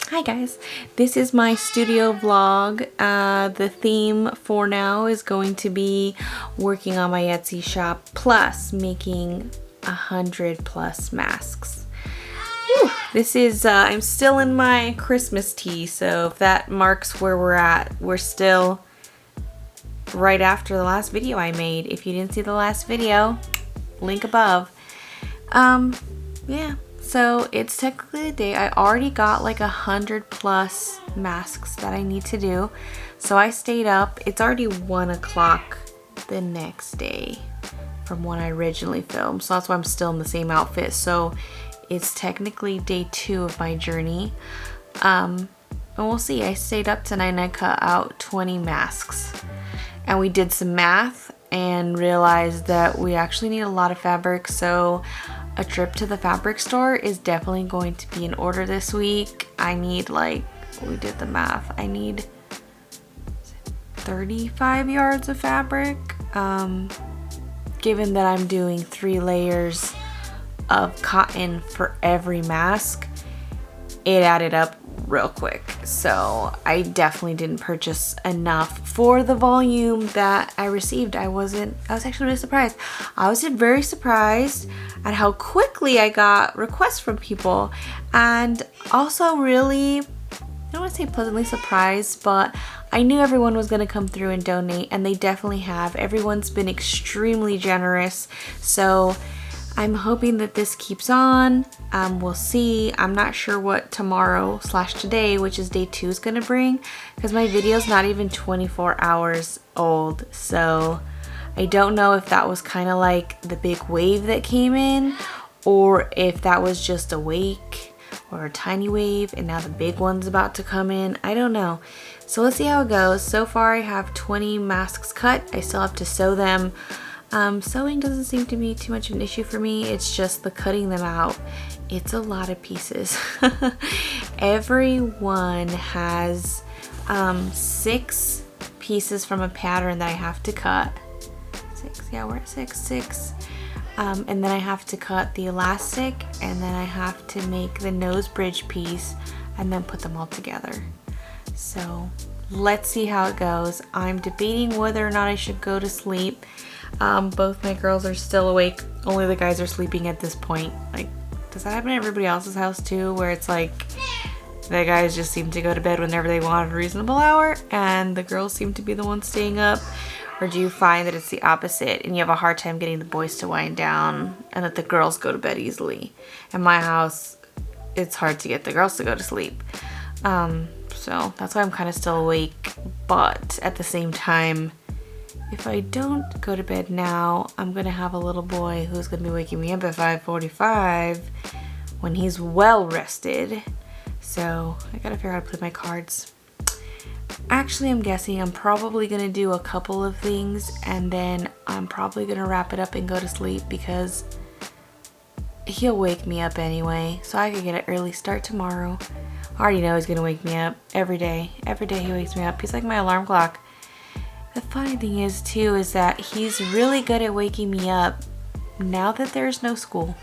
Hi guys, this is my studio vlog. The theme for now is going to be working on my Etsy shop plus making 100+ masks. Whew. This is, I'm still in my Christmas tea, so if that marks where we're at, we're still right after the last video I made. If you didn't see the last video, link above. Yeah. So it's technically a day. I already got like 100+ masks that I need to do. So I stayed up. It's already 1 o'clock the next day from when I originally filmed. So that's why I'm still in the same outfit. So it's technically day 2 of my journey. And we'll see. I stayed up tonight and I cut out 20 masks. And we did some math and realized that we actually need a lot of fabric. So a trip to the fabric store is definitely going to be in order this week. I need, like, we did the math, I need 35 yards of fabric. Given that I'm doing 3 layers of cotton for every mask, it added up real quick. So I definitely didn't purchase enough for the volume that I received. I was actually really surprised. I was very surprised at how quickly I got requests from people, and also really, I don't want to say pleasantly surprised, but I knew everyone was going to come through and donate, and they definitely have. Everyone's been extremely generous, so I'm hoping that this keeps on. We'll see. I'm not sure what tomorrow/today, which is day 2, is gonna bring, because my video's not even 24 hours old. So I don't know if that was kind of like the big wave that came in, or if that was just a wake or a tiny wave and now the big one's about to come in. I don't know. So let's see how it goes. So far I have 20 masks cut. I still have to sew them. Sewing doesn't seem to be too much of an issue for me. It's just the cutting them out. It's a lot of pieces. Everyone has 6 pieces from a pattern that I have to cut. 6, yeah, we're at 6. And then I have to cut the elastic, and then I have to make the nose bridge piece and then put them all together. So let's see how it goes. I'm debating whether or not I should go to sleep. Both my girls are still awake. Only the guys are sleeping at this point. Like, does that happen at everybody else's house too, where it's like the guys just seem to go to bed whenever they want at a reasonable hour and the girls seem to be the ones staying up? Or do you find that it's the opposite and you have a hard time getting the boys to wind down and that the girls go to bed easily? In my house, it's hard to get the girls to go to sleep. So that's why I'm kind of still awake. But at the same time, if I don't go to bed now, I'm gonna have a little boy who's gonna be waking me up at 5:45 when he's well rested. So I gotta figure out how to play my cards. Actually, I'm guessing I'm probably gonna do a couple of things and then I'm probably gonna wrap it up and go to sleep, because he'll wake me up anyway, so I could get an early start tomorrow. I already know he's gonna wake me up every day. Every day he wakes me up. He's like my alarm clock. The funny thing is too is that he's really good at waking me up now that there's no school.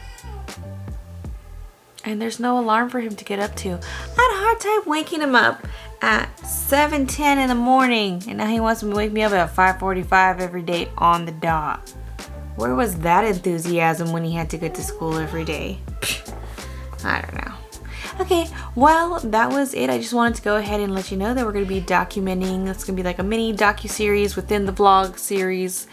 And there's no alarm for him to get up to. I had a hard time waking him up at 7:10 in the morning, and now he wants to wake me up at 5:45 every day on the dot. Where was that enthusiasm when he had to get to school every day? I don't know. Okay, well, that was it. I just wanted to go ahead and let you know that we're going to be documenting. It's going to be like a mini docu-series within the vlog series.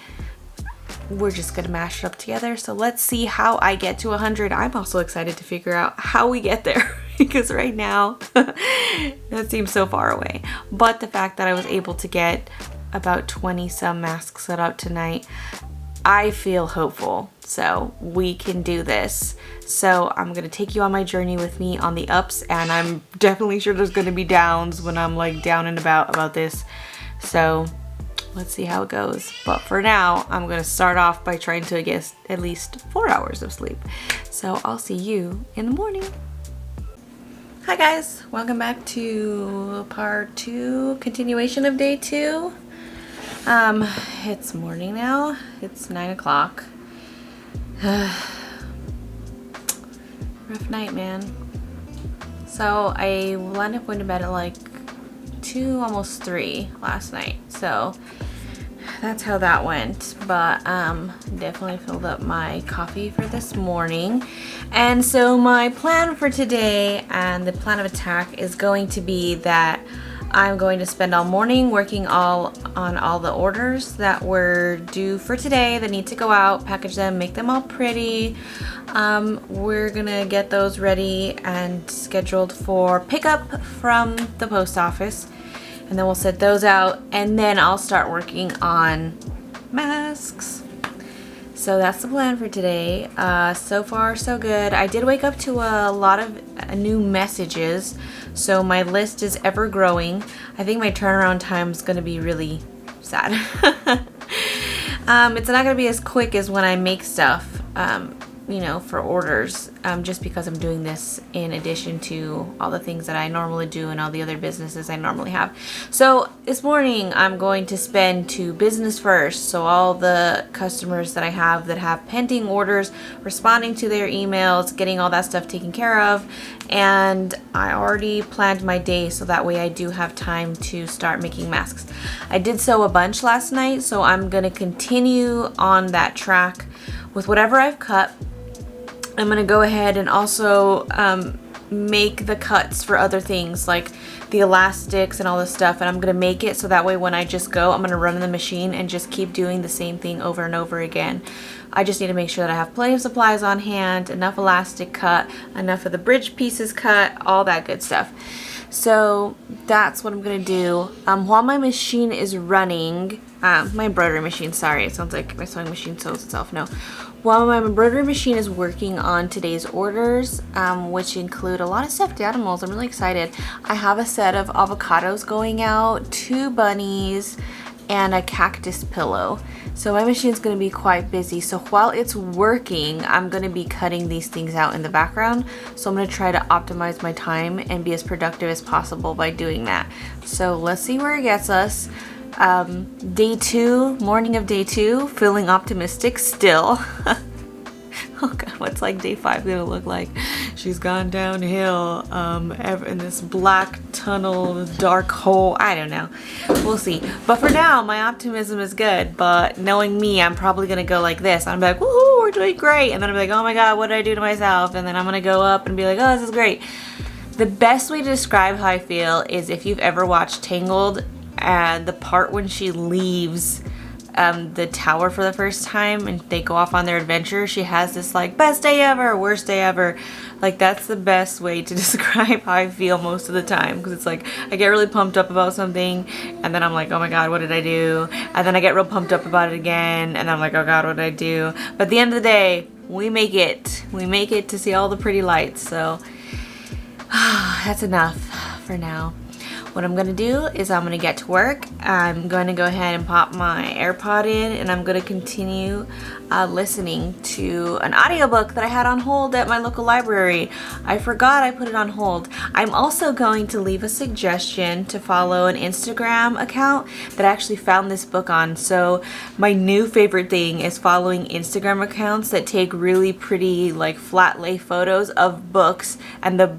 We're just going to mash it up together. So let's see how I get to 100. I'm also excited to figure out how we get there because right now that seems so far away. But the fact that I was able to get about 20 some masks set up tonight, I feel hopeful. So we can do this. So I'm gonna take you on my journey with me on the ups, and I'm definitely sure there's gonna be downs when I'm like down and about this. So let's see how it goes. But for now, I'm gonna start off by trying to get at least 4 hours of sleep. So I'll see you in the morning. Hi guys, welcome back to part 2, continuation of day 2. It's morning now. It's 9 o'clock. night, man. So I wound up going to bed at like 2, almost 3 last night. So that's how that went. But definitely filled up my coffee for this morning. And so my plan for today and the plan of attack is going to be that I'm going to spend all morning working on all the orders that were due for today that need to go out, package them, make them all pretty. We're gonna get those ready and scheduled for pickup from the post office, and then we'll set those out, and then I'll start working on masks. So that's the plan for today. So far so good. I did wake up to a lot of new messages, so my list is ever growing. I think my turnaround time is going to be really sad. It's not going to be as quick as when I make stuff, you know, for orders, just because I'm doing this in addition to all the things that I normally do and all the other businesses I normally have. So this morning I'm going to spend to business first. So all the customers that I have that have pending orders, responding to their emails, getting all that stuff taken care of. And I already planned my day so that way I do have time to start making masks. I did sew a bunch last night, so I'm going to continue on that track with whatever I've cut. I'm going to go ahead and also make the cuts for other things like the elastics and all this stuff, and I'm going to make it so that way when I just go, I'm going to run in the machine and just keep doing the same thing over and over again. I just need to make sure that I have plenty of supplies on hand, enough elastic cut, enough of the bridge pieces cut, all that good stuff. So that's what I'm going to do. While my machine is running, my embroidery machine, sorry, it sounds like my sewing machine sews itself, no. While my embroidery machine is working on today's orders, which include a lot of stuffed animals, I'm really excited. I have a set of avocados going out, 2 bunnies, and a cactus pillow. So my machine's going to be quite busy. So while it's working, I'm going to be cutting these things out in the background. So I'm going to try to optimize my time and be as productive as possible by doing that. So let's see where it gets us. Day 2, morning of day 2, feeling optimistic still. Oh god, what's like day 5 gonna look like? She's gone downhill in this black tunnel, dark hole. I don't know. We'll see. But for now, my optimism is good. But knowing me, I'm probably gonna go like this. I'm like, woohoo, we're doing great. And then I'm like, oh my god, what did I do to myself? And then I'm gonna go up and be like, oh, this is great. The best way to describe how I feel is if you've ever watched Tangled, and the part when she leaves the tower for the first time and they go off on their adventure, she has this like best day ever, worst day ever. Like that's the best way to describe how I feel most of the time, because it's like I get really pumped up about something and then I'm like, oh my god, what did I do? And then I get real pumped up about it again and I'm like, oh god, what did I do? But at the end of the day, we make it to see all the pretty lights. So that's enough for now. What I'm gonna do is I'm gonna get to work. I'm gonna go ahead and pop my AirPod in, and I'm gonna continue listening to an audiobook that I had on hold at my local library. I forgot I put it on hold. I'm also going to leave a suggestion to follow an Instagram account that I actually found this book on. So my new favorite thing is following Instagram accounts that take really pretty like flat lay photos of books, and the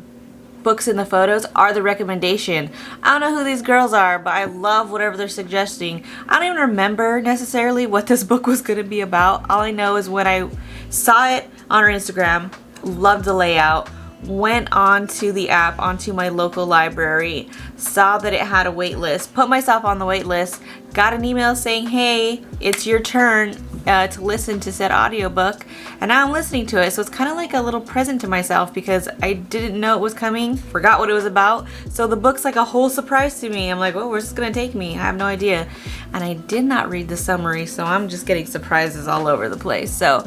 books in the photos are the recommendation. I don't know who these girls are, but I love whatever they're suggesting. I don't even remember necessarily what this book was going to be about. All I know is when I saw it on her Instagram, loved the layout, went onto the app, onto my local library, saw that it had a wait list, put myself on the wait list, got an email saying, hey, it's your turn to listen to said audiobook, and now I'm listening to it. So it's kind of like a little present to myself because I didn't know it was coming, forgot what it was about. So the book's like a whole surprise to me. I'm like, oh, where's this gonna take me? I have no idea. And I did not read the summary, so I'm just getting surprises all over the place. So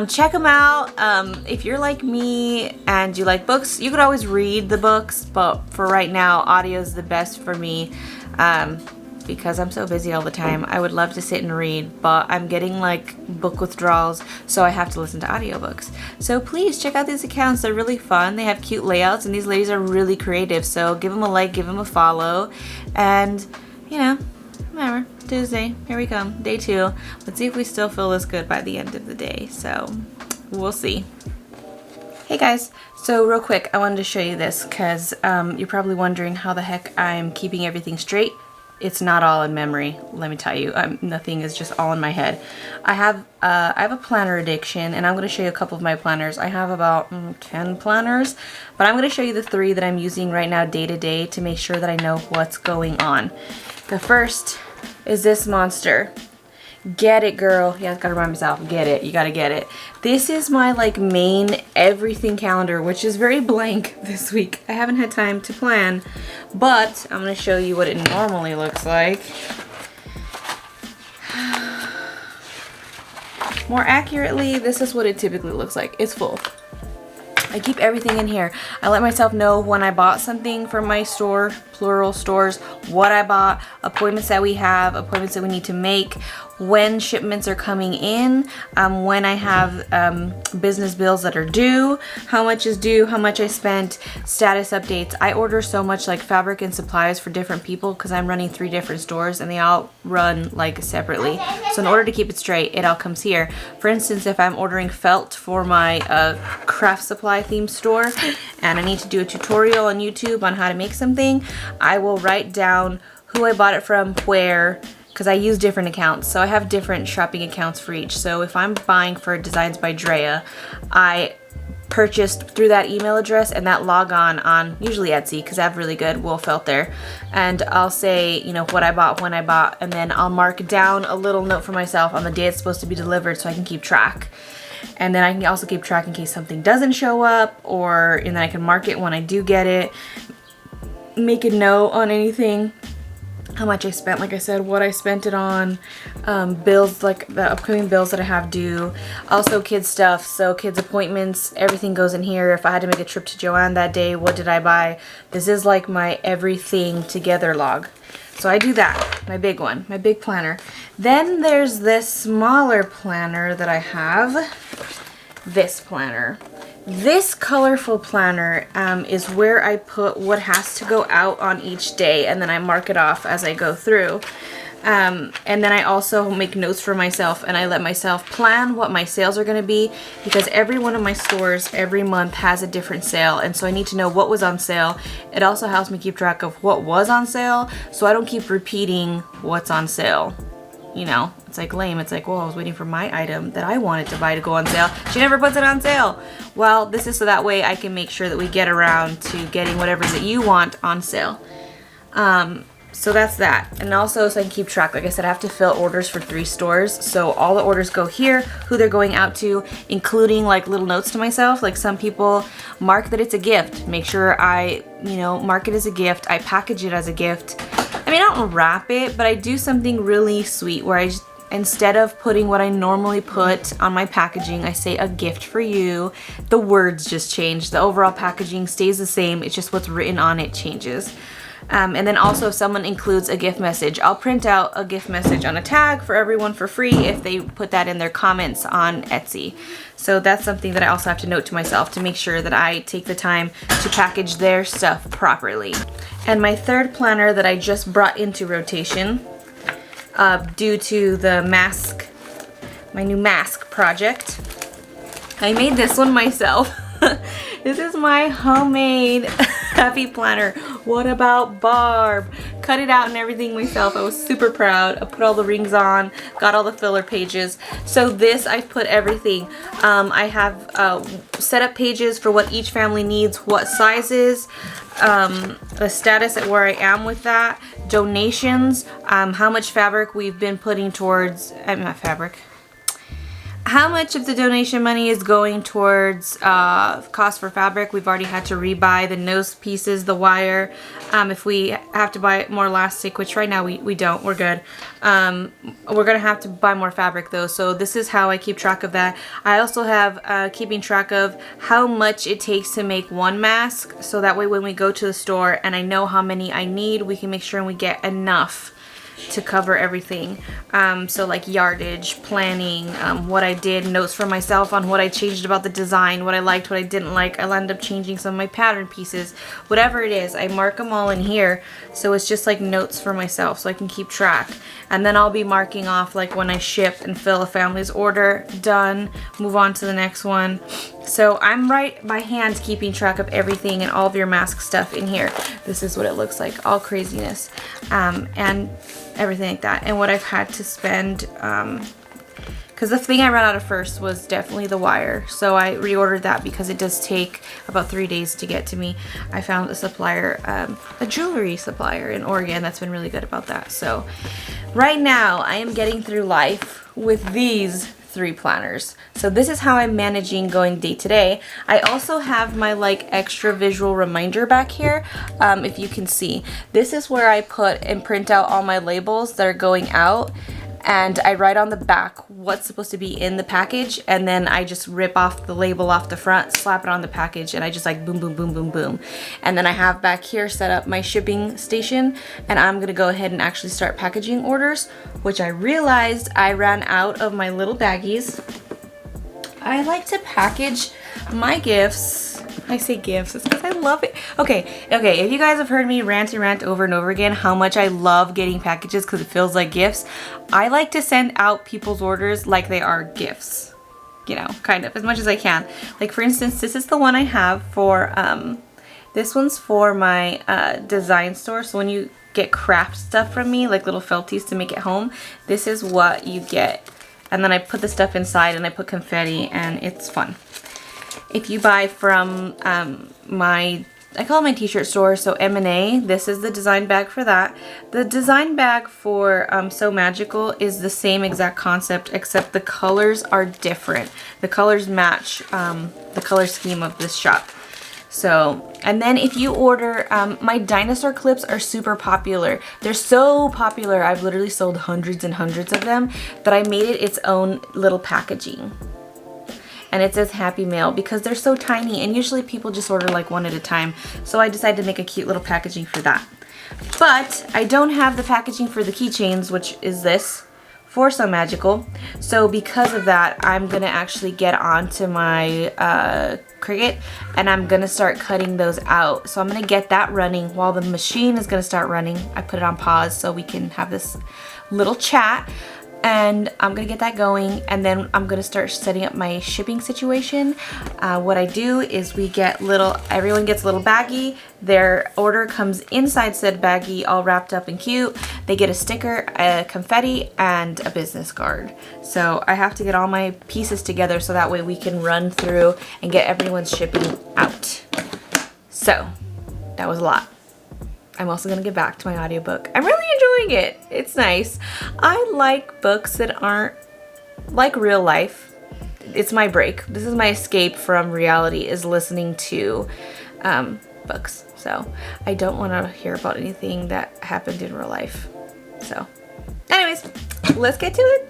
check them out. If you're like me and you like books, you could always read the books, but for right now, audio is the best for me. Because I'm so busy all the time. I would love to sit and read, but I'm getting like book withdrawals, so I have to listen to audiobooks. So please check out these accounts. They're really fun. They have cute layouts, and these ladies are really creative. So give them a like, give them a follow, and you know, whatever. Tuesday, here we come, day 2. Let's see if we still feel this good by the end of the day. So we'll see. Hey guys. guys, so real quick I wanted to show you this because you're probably wondering how the heck I'm keeping everything straight. It's not all in memory, let me tell you. Nothing is just all in my head. I have a planner addiction, and I'm going to show you a couple of my planners. I have about 10 planners, but I'm going to show you the 3 that I'm using right now day to day to make sure that I know what's going on. The first is this monster. Get it, girl. Yeah, I gotta remind myself, get it. You gotta get it. This is my like main everything calendar, which is very blank this week. I haven't had time to plan, but I'm gonna show you what it normally looks like. More accurately, this is what it typically looks like. It's full. I keep everything in here. I let myself know when I bought something from my store, plural stores, what I bought, appointments that we have, appointments that we need to make, when shipments are coming in, when I have business bills that are due, how much is due, how much I spent, status updates. I order so much like fabric and supplies for different people because I'm running 3 different stores and they all run like separately. So in order to keep it straight, it all comes here. For instance, if I'm ordering felt for my craft supply theme store and I need to do a tutorial on YouTube on how to make something, I will write down who I bought it from, where, because I use different accounts. So I have different shopping accounts for each. So if I'm buying for Designs by Andrea, I purchased through that email address and that log on usually Etsy because I have really good wool felt there. And I'll say, you know, what I bought, when I bought, and then I'll mark down a little note for myself on the day it's supposed to be delivered so I can keep track. And then I can also keep track in case something doesn't show up, and then I can mark it when I do get it, make a note on anything, how much I spent, like I said, what I spent it on, bills, like the upcoming bills that I have due, also kids stuff, so kids appointments, everything goes in here. If I had to make a trip to Joanne that day, what did I buy? This is like my everything together log. So I do that, my big one, my big planner. Then there's this smaller planner that I have, this planner. This colorful planner is where I put what has to go out on each day, and then I mark it off as I go through. And then I also make notes for myself, and I let myself plan what my sales are going to be, because every one of my stores every month has a different sale, and so I need to know what was on sale. It also helps me keep track of what was on sale, so I don't keep repeating what's on sale. You know, it's like lame. It's like, well, I was waiting for my item that I wanted to buy to go on sale. She never puts it on sale. Well, this is so that way I can make sure that we get around to getting whatever that you want on sale. So that's that. And also so I can keep track. Like I said, I have to fill orders for 3 stores. So all the orders go here, who they're going out to, including like little notes to myself. Like some people mark that it's a gift. Make sure I, you know, mark it as a gift. I package it as a gift. I mean, I don't wrap it, but I do something really sweet where I just, instead of putting what I normally put on my packaging, I say a gift for you. The words just change. The overall packaging stays the same. It's just what's written on it changes. And then also if someone includes a gift message, I'll print out a gift message on a tag for everyone for free if they put that in their comments on Etsy. So that's something that I also have to note to myself to make sure that I take the time to package their stuff properly. And my third planner that I just brought into rotation due to the mask, my new mask project. I made this one myself. This is my homemade happy planner. What about Barb? Cut it out and everything myself. I was super proud. I put all the rings on, got all the filler pages. So this, I've put everything. I have set up pages for what each family needs, what sizes, the status at where I am with that, donations, how much fabric we've been putting towards, not fabric, how much of the donation money is going towards cost for fabric. We've already had to rebuy the nose pieces, the wire. If we have to buy more elastic, which right now we don't, we're good. We're gonna have to buy more fabric though, so this is how I keep track of that. I also have keeping track of how much it takes to make one mask, so that way when we go to the store and I know how many I need, we can make sure we get enough to cover everything. So like yardage, planning, what I did, notes for myself on what I changed about the design, what I liked, what I didn't like. I'll end up changing some of my pattern pieces. Whatever it is, I mark them all in here. So it's just like notes for myself so I can keep track. And then I'll be marking off like when I ship and fill a family's order, done, move on to the next one. So I'm right by hand keeping track of everything and all of your mask stuff in here. This is what it looks like, all craziness, and everything like that. And what I've had to spend, because the thing I ran out of first was definitely the wire. So I reordered that because it does take about 3 days to get to me. I found a supplier, a jewelry supplier in Oregon that's been really good about that. So right now I am getting through life with these 3 planners. So this is how I'm managing going day to day. I also have my like extra visual reminder back here. If you can see, this is where I put and print out all my labels that are going out, and I write on the back what's supposed to be in the package, and then I just rip off the label off the front, slap it on the package, and I just like boom, boom, boom, boom, boom. And then I have back here set up my shipping station, and I'm gonna go ahead and actually start packaging orders, which I realized I ran out of my little baggies. I like to package my gifts. I say gifts, it's because I love it. Okay, if you guys have heard me rant and rant over and over again how much I love getting packages because it feels like gifts, I like to send out people's orders like they are gifts. You know, kind of, as much as I can. Like for instance, this is the one I have for, this one's for my design store. So when you get craft stuff from me, like little felties to make at home, this is what you get. And then I put the stuff inside and I put confetti, and it's fun. If you buy from I call it my t-shirt store, so M&A, this is the design bag for that. The design bag for So Magical is the same exact concept, except the colors are different. The colors match the color scheme of this shop. So, and then if you order, my dinosaur clips are super popular. They're so popular, I've literally sold hundreds and hundreds of them, that I made it its own little packaging. And it says Happy Mail because they're so tiny, and usually people just order like one at a time. So I decided to make a cute little packaging for that. But I don't have the packaging for the keychains, which is this, for So Magical. So because of that, I'm gonna actually get onto my Cricut, and I'm gonna start cutting those out. So I'm gonna get that running while the machine is gonna start running. I put it on pause so we can have this little chat. And I'm gonna get that going, and then I'm gonna start setting up my shipping situation. What I do is everyone gets a little baggie. Their order comes inside said baggie, all wrapped up and cute. They get a sticker, a confetti, and a business card. So I have to get all my pieces together so that way we can run through and get everyone's shipping out. So that was a lot. I'm also gonna get back to my audiobook. I'm really enjoying it. It's nice. I like books that aren't like real life. It's my break. This is my escape from reality, is listening to books. So I don't want to hear about anything that happened in real life. So anyways, let's get to it.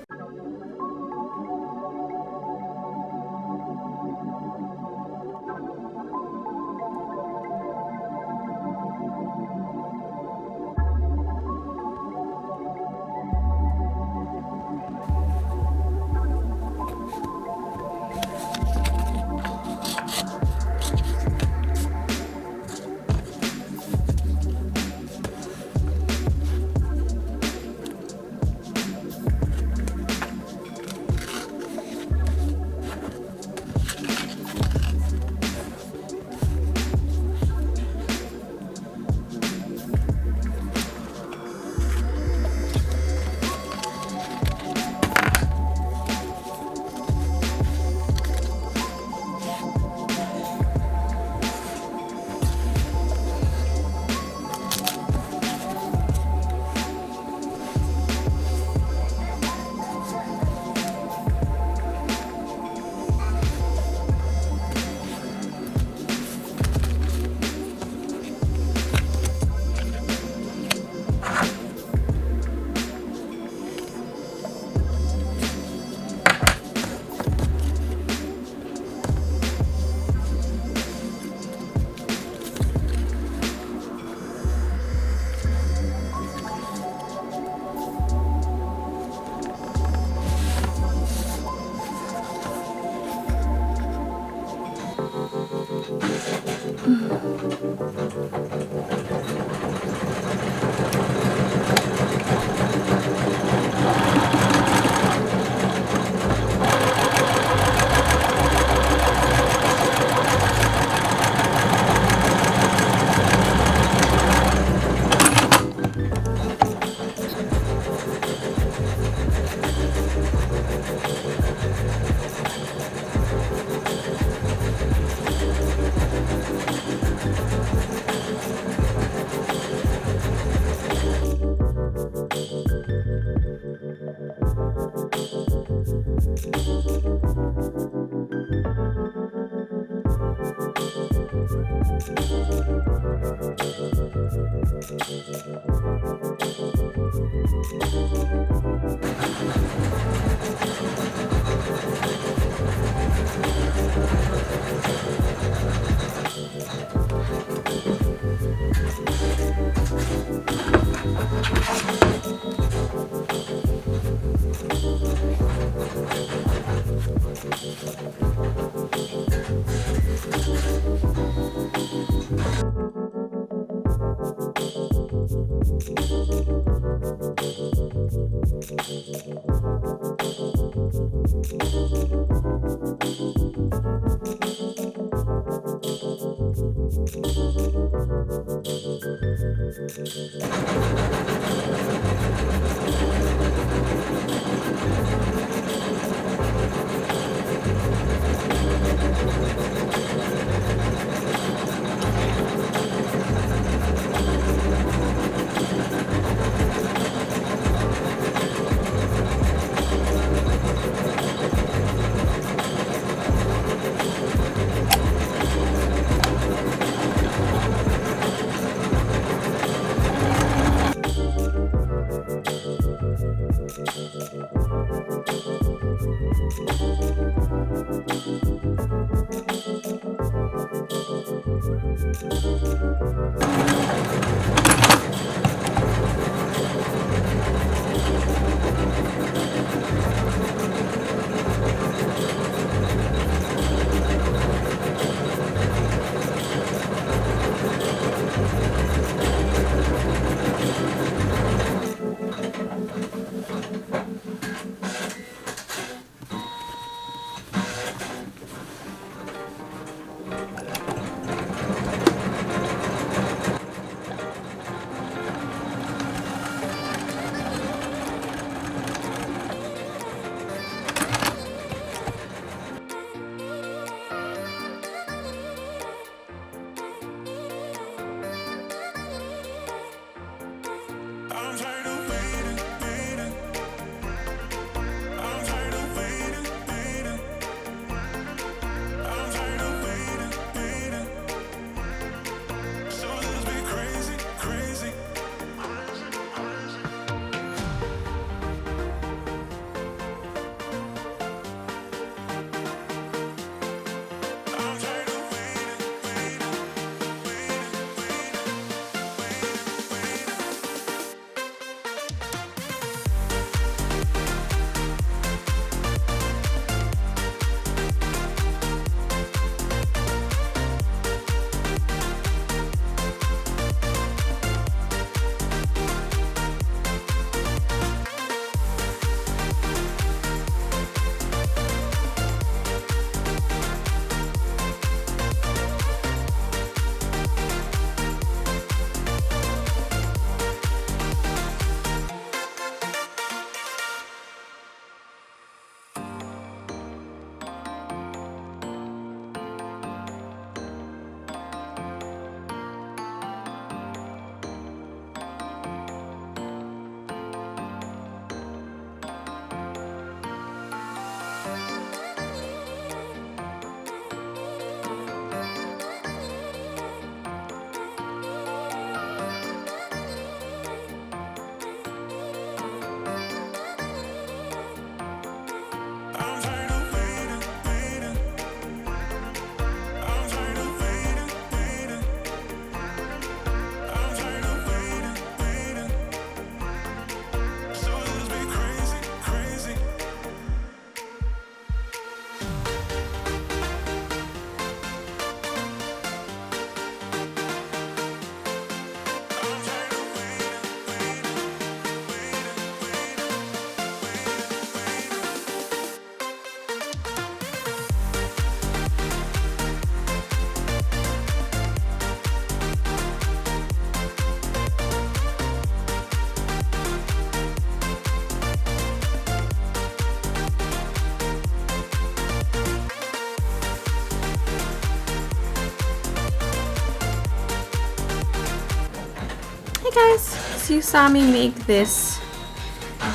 guys, so you saw me make this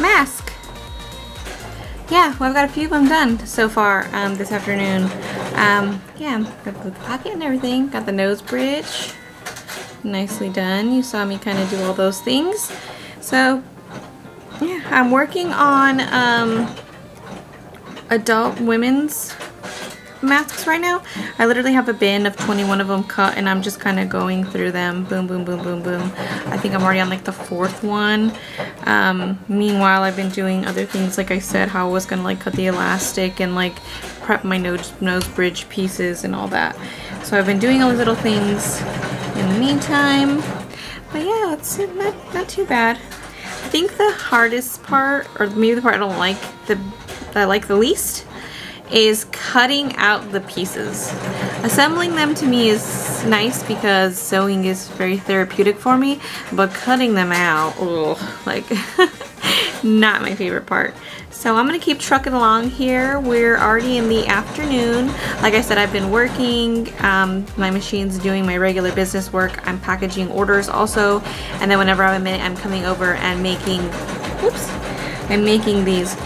mask. Yeah, well, I've got a few of them done so far this afternoon. Yeah, got the pocket and everything. Got the nose bridge. Nicely done. You saw me kind of do all those things. So, yeah, I'm working on adult women's masks right now. I literally have a bin of 21 of them cut, and I'm just kind of going through them. Boom, boom, boom, boom, boom. I think I'm already on like the 4th one. Meanwhile, I've been doing other things, like I said, how I was gonna like cut the elastic and like prep my nose bridge pieces and all that. So I've been doing all these little things in the meantime. But yeah, it's not too bad. I think the hardest part, or maybe the part I don't like that I like the least, is cutting out the pieces. Assembling them to me is nice because sewing is very therapeutic for me, but cutting them out, ugh, like not my favorite part. So I'm gonna keep trucking along here. We're already in the afternoon. Like I said, I've been working. My machine's doing my regular business work. I'm packaging orders also, and then whenever I have a minute, I'm coming over and making, I'm making these